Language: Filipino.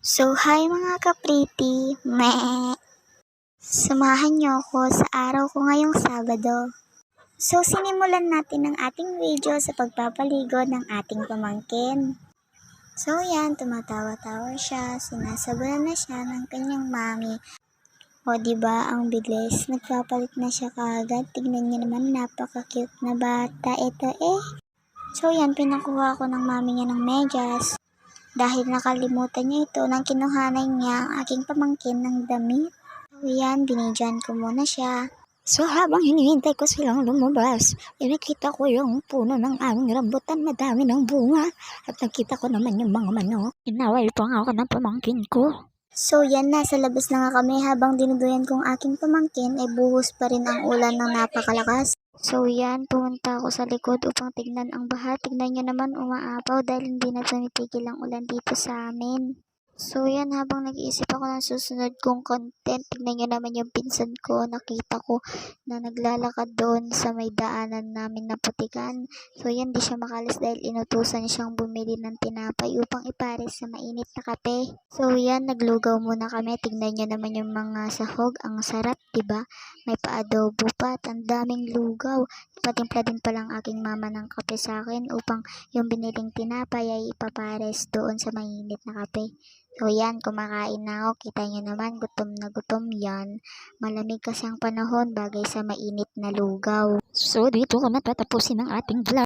So, hi mga ka-pretty! Samahan niyo ako sa araw ko ngayong Sabado. So, sinimulan natin ang ating video sa pagpapaligo ng ating pamangkin. So, yan, tumatawa-tawa siya, sinasabunan na siya ng kanyang mami. O, diba, ang bilis, nagpapalit na siya kaagad. Tignan niyo naman, napaka-cute na bata. Ito So, yan, pinakuha ko ng mami niya ng medyas. Dahil nakalimutan niya ito nang kinuhanan niya ang aking pamangkin ng damit. So yan, binidyan ko muna siya. So habang hinihintay ko silang lumabas, nakita ko yung puno ng aming rambutan, madami ng bunga. At nakita ko naman yung mga manok. Inaway pa nga ako ng pamangkin ko. So yan, nasa labas na nga kami habang dinuduyan kong aking pamangkin ay buhos pa rin ang ulan ng napakalakas. So yan, pumunta ako sa likod upang tignan ang baha. Tignan nyo naman umaapaw dahil hindi na tumitigil ang ulan dito sa amin. So yan, habang nag-iisip ako ng susunod kong content, tignan nyo naman yung pinsan ko. Nakita ko na naglalakad doon sa may daanan namin na putikan. So yan, di siya makalis dahil inutusan siyang bumili ng tinapay upang ipares sa mainit na kape. So yan, naglugaw muna kami. Tignan nyo naman yung mga sahog. Ang sarap, diba? May pa-adobo pa at ang daming lugaw. Patimpla din palang aking mama ng kape sa akin upang yung biniling tinapay ay ipapares doon sa mainit na kape. So yan, kumakain na ako. Kita nyo naman, gutom na gutom yan. Malamig kasi ang panahon bagay sa mainit na lugaw. So dito ko natatapusin ang ating vlog.